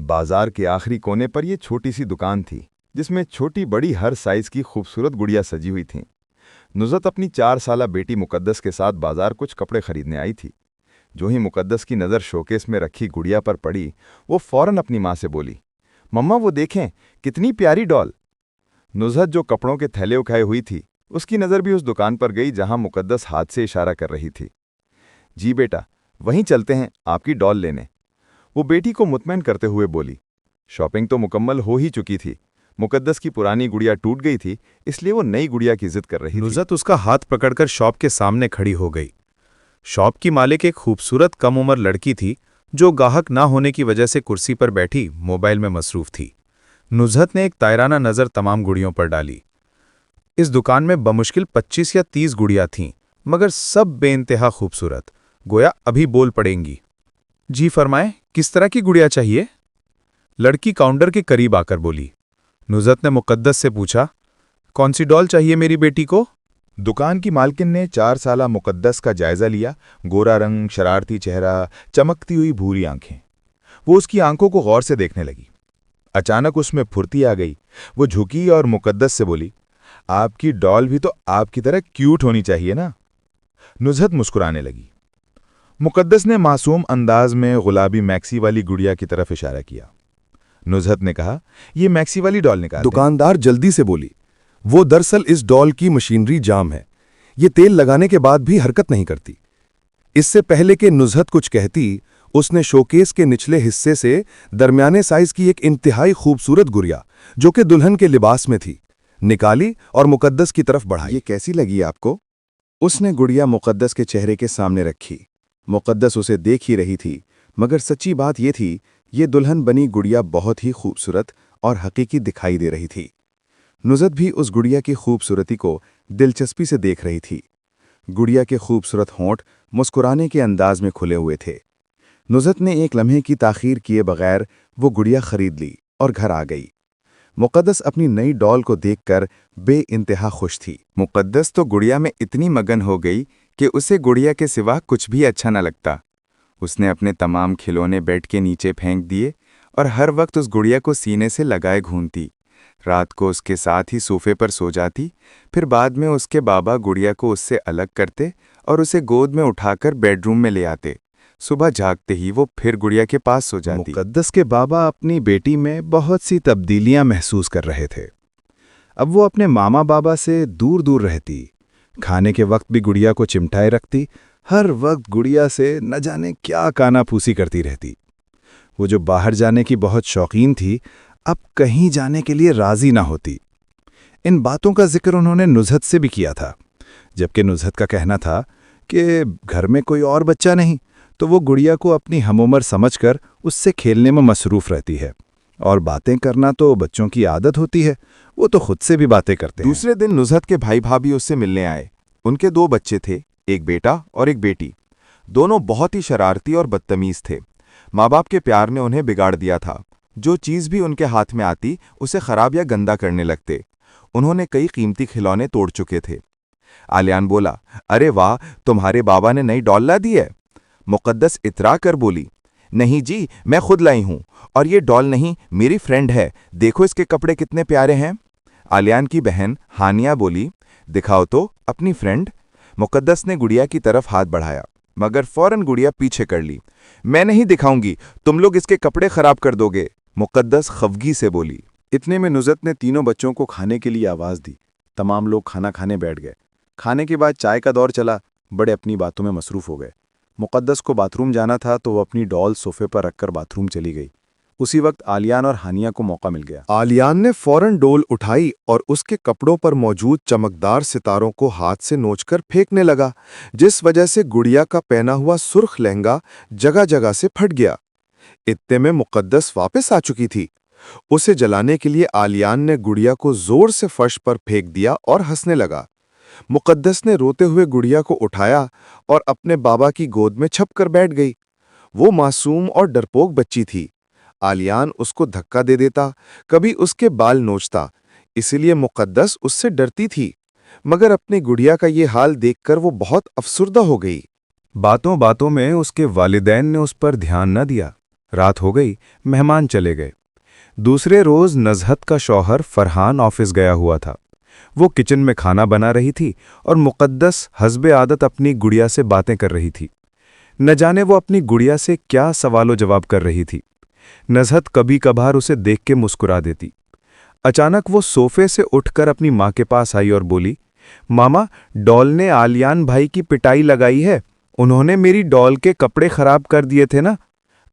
बाजार के आखिरी कोने पर यह छोटी सी दुकान थी जिसमें छोटी बड़ी हर साइज की खूबसूरत गुड़िया सजी हुई थीं। नुज़रत अपनी 4 साला बेटी मुकद्दस के साथ बाजार कुछ कपड़े खरीदने आई थी। जो ही मुकद्दस की नज़र शोकेस में रखी गुड़िया पर पड़ी, वो फौरन अपनी माँ से बोली, मम्मा वो देखें, कितनी प्यारी डॉल। नुज़रत जो कपड़ों के थैले उठाए हुई थी, उसकी नज़र भी उस दुकान पर गई जहां मुकद्दस हाथ से इशारा कर रही थी। जी बेटा, वहीं चलते हैं आपकी डॉल लेने, वो बेटी को मुतमईन करते हुए बोली। शॉपिंग तो मुकम्मल हो ही चुकी थी। मुकद्दस की पुरानी गुड़िया टूट गई थी, इसलिए वो नई गुड़िया की जिद कर रही थी। नुज़रत उसका हाथ पकड़कर शॉप के सामने खड़ी हो गई। शॉप की मालिक एक खूबसूरत कम उम्र लड़की थी जो गाहक ना होने की वजह से कुर्सी पर बैठी मोबाइल में मसरूफ थी। नुज़रत ने एक तायराना नज़र तमाम गुड़ियों पर डाली। इस दुकान में बमुश्किल 25 या 30 गुड़ियाँ थीं, मगर सब बेइंतहा खूबसूरत, गोया अभी बोल पड़ेंगी। जी फरमाएं, किस तरह की गुड़िया चाहिए? लड़की काउंटर के करीब आकर बोली। नुज़रत ने मुकद्दस से पूछा, कौन सी डॉल चाहिए मेरी बेटी को? दुकान की मालकिन ने 4 साला मुकद्दस का जायजा लिया। गोरा रंग, शरारती चेहरा, चमकती हुई भूरी आंखें। वो उसकी आंखों को गौर से देखने लगी। अचानक उसमें फुर्ती आ गई। वो झुकी और मुकद्दस से बोली, आपकी डॉल भी तो आपकी तरह क्यूट होनी चाहिए ना। नुज़रत मुस्कुराने लगी। मुकद्दस ने मासूम अंदाज में गुलाबी मैक्सी वाली गुड़िया की तरफ इशारा किया। नुज़रत ने कहा, ये मैक्सी वाली डॉल निकाल। दुकानदार जल्दी से बोली, वो दरअसल इस डॉल की मशीनरी जाम है। ये तेल लगाने के बाद भी हरकत नहीं करती। इससे पहले कि नुज़रत कुछ कहती, उसने शोकेस के निचले हिस्से से दरमियाने साइज की एक इंतहाई खूबसूरत गुड़िया, जो कि दुल्हन के लिबास में थी, निकाली और मुकद्दस की तरफ बढ़ाई। ये कैसी लगी आपको? उसने गुड़िया मुकद्दस के चेहरे के सामने रखी। मुकद्दस उसे देख ही रही थी, मगर सच्ची बात यह थी, ये दुल्हन बनी गुड़िया बहुत ही खूबसूरत और हकीकी दिखाई दे रही थी। नुज़रत भी उस गुड़िया की खूबसूरती को दिलचस्पी से देख रही थी। गुड़िया के खूबसूरत होंठ मुस्कुराने के अंदाज में खुले हुए थे। नुज़रत ने एक लम्हे की ताख़ीर किए बगैर वो गुड़िया खरीद ली और घर आ गई। मुकद्दस अपनी नई डॉल को देखकर बेइंतहा खुश थी। मुकद्दस तो गुड़िया में इतनी मगन हो गई कि उसे गुड़िया के सिवा कुछ भी अच्छा न लगता। उसने अपने तमाम खिलौने बेड के नीचे फेंक दिए और हर वक्त उस गुड़िया को सीने से लगाए घूमती। रात को उसके साथ ही सोफे पर सो जाती, फिर बाद में उसके बाबा गुड़िया को उससे अलग करते और उसे गोद में उठाकर बेडरूम में ले आते। सुबह जागते ही वो फिर गुड़िया के पास सो जाती। मुकद्दस के बाबा अपनी बेटी में बहुत सी तब्दीलियां महसूस कर रहे थे। अब वो अपने मामा बाबा से दूर दूर रहती, खाने के वक्त भी गुड़िया को चिमटाए रखती, हर वक्त गुड़िया से न जाने क्या कानाफूसी करती रहती। वो जो बाहर जाने की बहुत शौकीन थी, अब कहीं जाने के लिए राजी ना होती। इन बातों का जिक्र उन्होंने नुज़रत से भी किया था, जबकि नुज़रत का कहना था कि घर में कोई और बच्चा नहीं, तो वो गुड़िया को अपनी हमउम्र समझकर उससे खेलने में मसरूफ़ रहती है। और बातें करना तो बच्चों की आदत होती है, वो तो खुद से भी बातें करते हैं। दूसरे दिन नुज़रत के भाई भाभी उससे मिलने आए। उनके 2 बच्चे थे, एक बेटा और एक बेटी। दोनों बहुत ही शरारती और बदतमीज़ थे। माँ बाप के प्यार ने उन्हें बिगाड़ दिया था। जो चीज़ भी उनके हाथ में आती, उसे खराब या गंदा करने लगते। उन्होंने कई कीमती खिलौने तोड़ चुके थे। आलियान बोला, अरे वाह, तुम्हारे बाबा ने नई डॉल ला दी है। मुकद्दस इतरा कर बोली, नहीं जी, मैं खुद लाई हूं, और ये डॉल नहीं, मेरी फ्रेंड है, देखो इसके कपड़े कितने प्यारे हैं। आलियान की बहन हानिया बोली, दिखाओ तो अपनी फ्रेंड। मुकद्दस ने गुड़िया की तरफ हाथ बढ़ाया, मगर फौरन गुड़िया पीछे कर ली। मैं नहीं दिखाऊंगी, तुम लोग इसके कपड़े खराब कर दोगे, मुकद्दस खफगी से बोली। इतने में नुज़रत ने तीनों बच्चों को खाने के लिए आवाज़ दी। तमाम लोग खाना खाने बैठ गए। खाने के बाद चाय का दौर चला। बड़े अपनी बातों में मसरूफ़ हो गए। मुकद्दस को बाथरूम जाना था तो वो अपनी डॉल सोफे पर रखकर बाथरूम चली गई। उसी वक्त आलियान और हानिया को मौका मिल गया। आलियान ने फौरन डोल उठाई और उसके कपड़ों पर मौजूद चमकदार सितारों को हाथ से नोचकर फेंकने लगा, जिस वजह से गुड़िया का पहना हुआ सुर्ख लहंगा जगह जगह से फट गया। इतने में मुकद्दस वापस आ चुकी थी। उसे जलाने के लिए आलियान ने गुड़िया को जोर से फर्श पर फेंक दिया और हंसने लगा। मुकद्दस ने रोते हुए गुड़िया को उठाया और अपने बाबा की गोद में छपकर बैठ गई। वो मासूम और डरपोक बच्ची थी। आलियान उसको धक्का दे देता, कभी उसके बाल नोचता, इसलिए मुकद्दस उससे डरती थी। मगर अपनी गुड़िया का ये हाल देखकर वो बहुत अफसुर्दा हो गई। बातों बातों में उसके वालिदैन ने उस पर ध्यान न दिया। رات ہو گئی، مہمان چلے گئے۔ دوسرے روز نزہت کا شوہر فرحان آفس گیا ہوا تھا۔ وہ کچن میں کھانا بنا رہی تھی اور مقدس حسب عادت اپنی گڑیا سے باتیں کر رہی تھی۔ نہ جانے وہ اپنی گڑیا سے کیا سوال و جواب کر رہی تھی۔ نزہت کبھی کبھار اسے دیکھ کے مسکرا دیتی۔ اچانک وہ صوفے سے اٹھ کر اپنی ماں کے پاس آئی اور بولی، ماما، ڈول نے آلیان بھائی کی پٹائی لگائی ہے۔ انہوں نے میری ڈول کے کپڑے خراب کر دیے تھے نا۔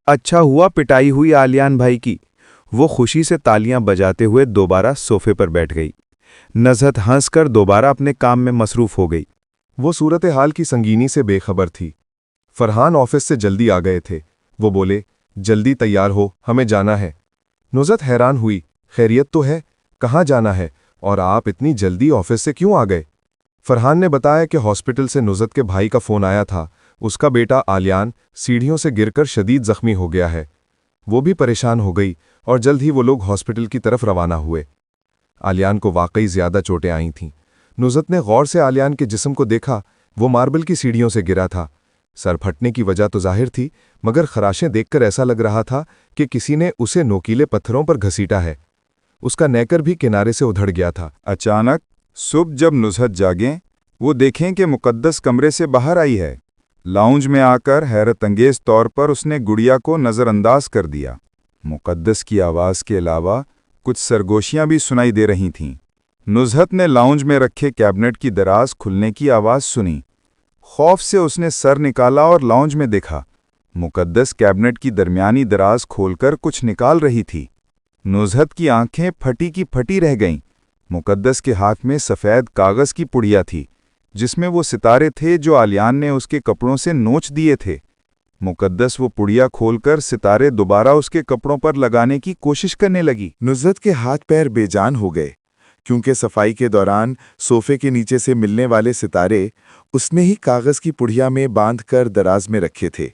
اچھا ہوا پٹائی ہوئی آلیان بھائی کی۔ وہ خوشی سے تالیاں بجاتے ہوئے دوبارہ صوفے پر بیٹھ گئی۔ نزہت ہنس کر دوبارہ اپنے کام میں مصروف ہو گئی۔ وہ صورتحال کی سنگینی سے بے خبر تھی۔ فرحان آفس سے جلدی آ گئے تھے۔ وہ بولے، جلدی تیار ہو، ہمیں جانا ہے۔ نزہت حیران ہوئی، خیریت تو ہے؟ کہاں جانا ہے؟ اور آپ اتنی جلدی آفس سے کیوں آ گئے؟ فرحان نے بتایا کہ ہاسپٹل سے نزہت کے بھائی کا فون آیا تھا۔ اس کا بیٹا آلیان سیڑھیوں سے گر کر شدید زخمی ہو گیا ہے۔ وہ بھی پریشان ہو گئی اور جلد ہی وہ لوگ ہاسپٹل کی طرف روانہ ہوئے۔ آلیان کو واقعی زیادہ چوٹیں آئی تھیں۔ نزہت نے غور سے آلیان کے جسم کو دیکھا۔ وہ ماربل کی سیڑھیوں سے گرا تھا۔ سر پھٹنے کی وجہ تو ظاہر تھی، مگر خراشیں دیکھ کر ایسا لگ رہا تھا کہ کسی نے اسے نوکیلے پتھروں پر گھسیٹا ہے۔ اس کا نیکر بھی کنارے سے ادھڑ گیا تھا۔ اچانک صبح جب نزہت جاگیں، وہ دیکھیں کہ مقدس کمرے سے باہر آئی ہے۔ لاؤنج میں آ کر حیرت انگیز طور پر اس نے گڑیا کو نظر انداز کر دیا۔ مقدس کی آواز کے علاوہ کچھ سرگوشیاں بھی سنائی دے رہی تھیں۔ نزہت نے لاؤنج میں رکھے کیبنٹ کی دراز کھلنے کی آواز سنی۔ خوف سے اس نے سر نکالا اور لاؤنج میں دیکھا۔ مقدس کیبنٹ کی درمیانی دراز کھول کر کچھ نکال رہی تھی۔ نزہت کی آنکھیں پھٹی کی پھٹی رہ گئیں۔ مقدس کے ہاتھ میں سفید کاغذ کی پڑیا تھی، جس میں وہ ستارے تھے جو آلیان نے اس کے کپڑوں سے نوچ دیے تھے۔ مقدس وہ پڑیا کھول کر ستارے دوبارہ اس کے کپڑوں پر لگانے کی کوشش کرنے لگی۔ نزہت کے ہاتھ پیر بے جان ہو گئے، کیونکہ صفائی کے دوران صوفے کے نیچے سے ملنے والے ستارے اس نے ہی کاغذ کی پڑیا میں باندھ کر دراز میں رکھے تھے،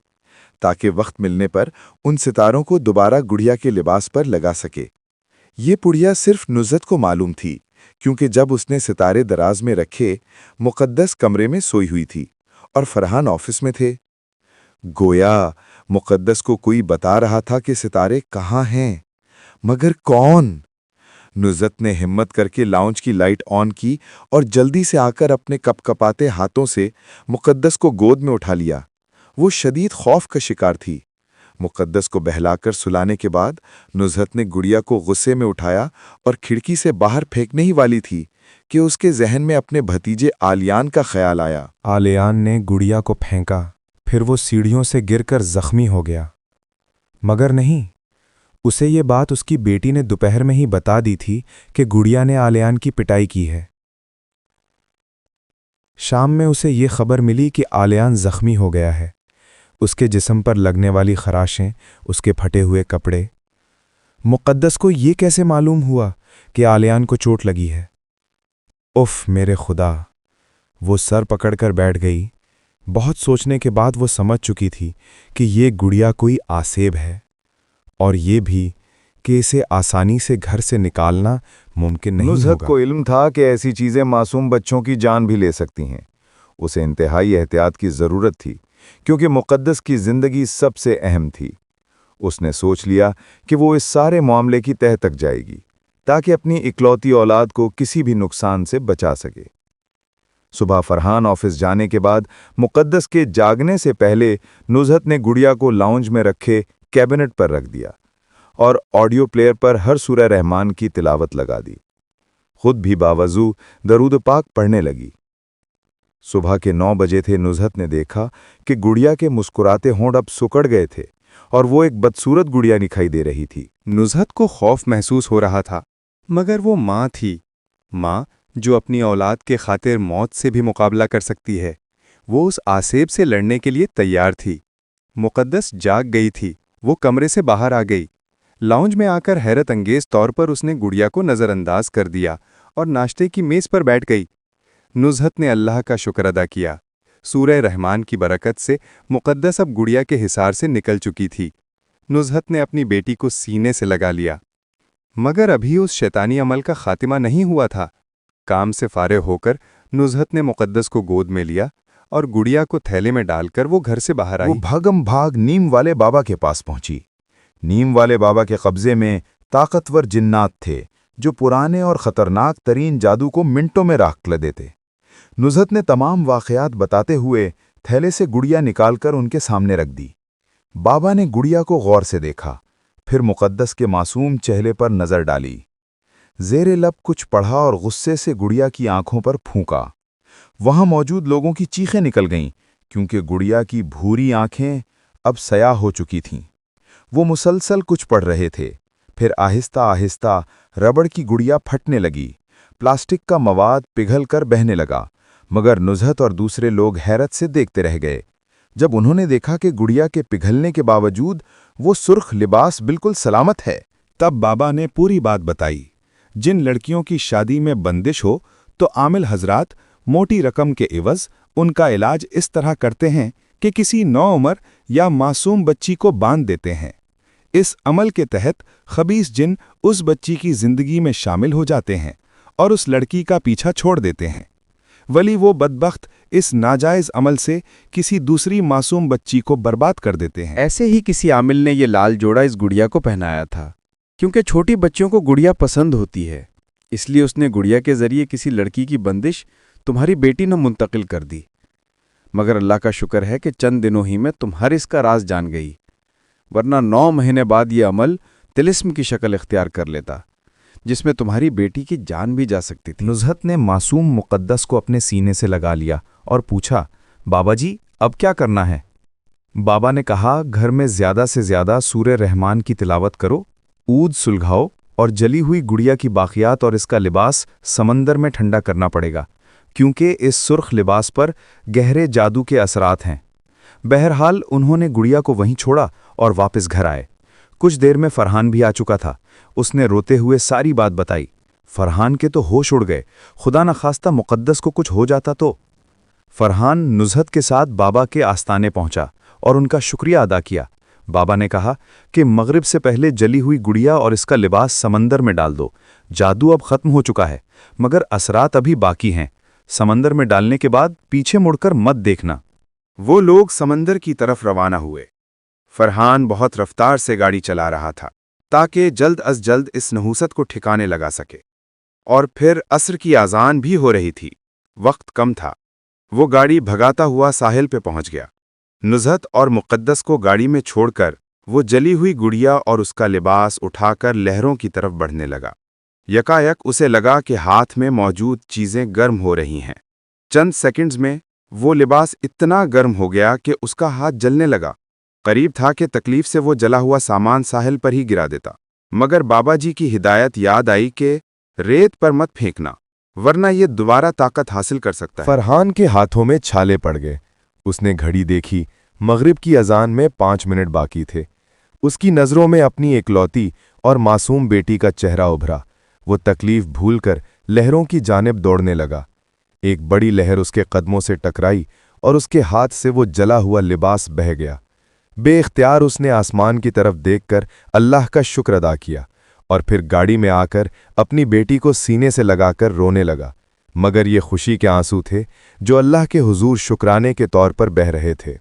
تاکہ وقت ملنے پر ان ستاروں کو دوبارہ گڑیا کے لباس پر لگا سکے۔ یہ پڑیا صرف نزہت کو معلوم تھی، کیونکہ جب اس نے ستارے دراز میں رکھے، مقدس کمرے میں سوئی ہوئی تھی اور فرحان آفس میں تھے۔ گویا مقدس کو کوئی بتا رہا تھا کہ ستارے کہاں ہیں، مگر کون؟ نزہت نے ہمت کر کے لاؤنج کی لائٹ آن کی اور جلدی سے آ کر اپنے کپ کپاتے ہاتھوں سے مقدس کو گود میں اٹھا لیا۔ وہ شدید خوف کا شکار تھی۔ مقدس کو بہلا کر سلانے کے بعد نزہت نے گڑیا کو غصے میں اٹھایا اور کھڑکی سے باہر پھینکنے ہی والی تھی کہ اس کے ذہن میں اپنے بھتیجے آلیان کا خیال آیا۔ آلیان نے گڑیا کو پھینکا، پھر وہ سیڑھیوں سے گر کر زخمی ہو گیا۔ مگر نہیں، اسے یہ بات اس کی بیٹی نے دوپہر میں ہی بتا دی تھی کہ گڑیا نے آلیان کی پٹائی کی ہے۔ شام میں اسے یہ خبر ملی کہ آلیان زخمی ہو گیا ہے۔ اس کے جسم پر لگنے والی خراشیں، اس کے پھٹے ہوئے کپڑے۔ مقدس کو یہ کیسے معلوم ہوا کہ آلیان کو چوٹ لگی ہے؟ اف میرے خدا! وہ سر پکڑ کر بیٹھ گئی۔ بہت سوچنے کے بعد وہ سمجھ چکی تھی کہ یہ گڑیا کوئی آسیب ہے، اور یہ بھی کہ اسے آسانی سے گھر سے نکالنا ممکن نہیں ہوگا۔ نزہت کو علم تھا کہ ایسی چیزیں معصوم بچوں کی جان بھی لے سکتی ہیں۔ اسے انتہائی احتیاط کی ضرورت تھی، کیونکہ مقدس کی زندگی سب سے اہم تھی۔ اس نے سوچ لیا کہ وہ اس سارے معاملے کی تہہ تک جائے گی، تاکہ اپنی اکلوتی اولاد کو کسی بھی نقصان سے بچا سکے۔ صبح فرحان آفس جانے کے بعد مقدس کے جاگنے سے پہلے نزہت نے گڑیا کو لاؤنج میں رکھے کیبنٹ پر رکھ دیا اور آڈیو پلیئر پر ہر سورہ رحمان کی تلاوت لگا دی۔ خود بھی باوضو درود پاک پڑھنے لگی۔ صبح کے 9 بجے تھے۔ نزہت نے دیکھا کہ گڑیا کے مسکراتے ہونٹ اب سکڑ گئے تھے اور وہ ایک بدصورت گڑیا دکھائی دے رہی تھی۔ نزہت کو خوف محسوس ہو رہا تھا، مگر وہ ماں تھی، ماں جو اپنی اولاد کے خاطر موت سے بھی مقابلہ کر سکتی ہے۔ وہ اس آسیب سے لڑنے کے لیے تیار تھی۔ مقدس جاگ گئی تھی۔ وہ کمرے سے باہر آ گئی۔ لاؤنج میں آ کر حیرت انگیز طور پر اس نے گڑیا کو نظر انداز کر دیا اور ناشتے کی میز پر بیٹھ گئی۔ نزہت نے اللہ کا شکر ادا کیا۔ سورہ رحمان کی برکت سے مقدس اب گڑیا کے حصار سے نکل چکی تھی۔ نزہت نے اپنی بیٹی کو سینے سے لگا لیا، مگر ابھی اس شیطانی عمل کا خاتمہ نہیں ہوا تھا۔ کام سے فارغ ہو کر نزہت نے مقدس کو گود میں لیا اور گڑیا کو تھیلے میں ڈال کر وہ گھر سے باہر آئی۔ وہ بھاگم بھاگ نیم والے بابا کے پاس پہنچی۔ नीम वाले बाबा के कब्जे में ताकतवर जिन्नात थे जो पुराने और खतरनाक तरीन जादू को मिनटों में राख कर देते। नुज़हत ने तमाम वाक़यात बताते हुए थैले से गुड़िया निकालकर उनके सामने रख दी। बाबा ने गुड़िया को गौर से देखा, फिर मुक़द्दस के मासूम चेहरे पर नज़र डाली। ज़ेरे लब कुछ पढ़ा और गुस्से से गुड़िया की आंखों पर फूंका। वहां मौजूद लोगों की चीखें निकल गईं, क्योंकि गुड़िया की भूरी आंखें अब स्याह हो चुकी थीं। वो मुसलसल कुछ पढ़ रहे थे, फिर आहिस्ता आहिस्ता रबड़ की गुड़िया फटने लगी, प्लास्टिक का मवाद पिघल कर बहने लगा। मगर नुज़हत और दूसरे लोग हैरत से देखते रह गए। जब उन्होंने देखा कि गुड़िया के पिघलने के बावजूद वो सुर्ख लिबास बिल्कुल सलामत है, तब बाबा ने पूरी बात बताई। जिन लड़कियों की शादी में बंदिश हो तो आमिल हजरात मोटी रकम के इवज़ उनका इलाज इस तरह करते हैं कि किसी नौउम्र या मासूम बच्ची को बांध देते हैं। इस अमल के तहत खबीस जिन उस बच्ची की जिंदगी में शामिल हो जाते हैं और उस लड़की का पीछा छोड़ देते हैं। वली वो बदबख्त इस नाजायज़ अमल से किसी दूसरी मासूम बच्ची को बर्बाद कर देते हैं। ऐसे ही किसी आमिल ने ये लाल जोड़ा इस गुड़िया को पहनाया था, क्योंकि छोटी बच्चियों को गुड़िया पसंद होती है, इसलिए उसने गुड़िया के जरिए किसी लड़की की बंदिश तुम्हारी बेटी ने मुंतकिल कर दी। मगर अल्लाह का शुक्र है कि चंद दिनों ही में तुम हर इसका राज जान गई, वरना 9 महीने बाद ये अमल तिलिस्म की शक्ल इख्तियार कर लेता, जिसमें तुम्हारी बेटी की जान भी जा सकती थी। नुज़हत ने मासूम मुक़द्दस को अपने सीने से लगा लिया और पूछा, बाबा जी अब क्या करना है? बाबा ने कहा, घर में ज़्यादा से ज़्यादा सूरे रहमान की तिलावत करो, ऊद सुलगाओ और जली हुई गुड़िया की बाक़ियात और इसका लिबास समंदर में ठंडा करना पड़ेगा, क्योंकि इस सुर्ख लिबास पर गहरे जादू के असरात हैं। बहरहाल उन्होंने गुड़िया को वहीं छोड़ा और वापस घर आए। कुछ देर में फरहान भी आ चुका था। उसने रोते हुए सारी बात बताई। फरहान के तो होश उड़ गए, खुदा न खास्ता मुक़द्दस को कुछ हो जाता तो। फरहान नुज़हत के साथ बाबा के आस्ताने पहुंचा और उनका शुक्रिया अदा किया। बाबा ने कहा कि मगरिब से पहले जली हुई गुड़िया और इसका लिबास समंदर में डाल दो। जादू अब ख़त्म हो चुका है, मगर असरात अभी बाकी हैं। समंदर में डालने के बाद पीछे मुड़कर मत देखना। वो लोग समंदर की तरफ रवाना हुए। फरहान बहुत रफ्तार से गाड़ी चला रहा था ताकि जल्द अज जल्द इस नहूसत को ठिकाने लगा सके। और फिर असर की आज़ान भी हो रही थी, वक्त कम था। वो गाड़ी भगाता हुआ साहिल पे पहुंच गया। नुज़हत और मुक़द्दस को गाड़ी में छोड़कर वो जली हुई गुड़िया और उसका लिबास उठाकर लहरों की तरफ बढ़ने लगा। यकायक उसे लगा कि हाथ में मौजूद चीज़ें गर्म हो रही हैं। चंद सेकंड्स में वो लिबास इतना गर्म हो गया कि उसका हाथ जलने लगा। करीब था कि तकलीफ से वो जला हुआ सामान साहिल पर ही गिरा देता, मगर बाबा जी की हिदायत याद आई कि रेत पर मत फेंकना, वरना ये दोबारा ताकत हासिल कर सकता है। फरहान के हाथों में छाले पड़ गए। उसने घड़ी देखी, मगरिब की अजान में 5 मिनट बाकी थे। उसकी नज़रों में अपनी एकलौती और मासूम बेटी का चेहरा उभरा। वो तकलीफ भूलकर लहरों की जानिब दौड़ने लगा। एक बड़ी लहर उसके कदमों से टकराई और उसके हाथ से वो जला हुआ लिबास बह गया। बेइख्तियार उसने आसमान की तरफ देखकर अल्लाह का शुक्र अदा किया और फिर गाड़ी में आकर अपनी बेटी को सीने से लगाकर रोने लगा। मगर ये खुशी के आंसू थे जो अल्लाह के हुजूर शुक्राने के तौर पर बह रहे थे।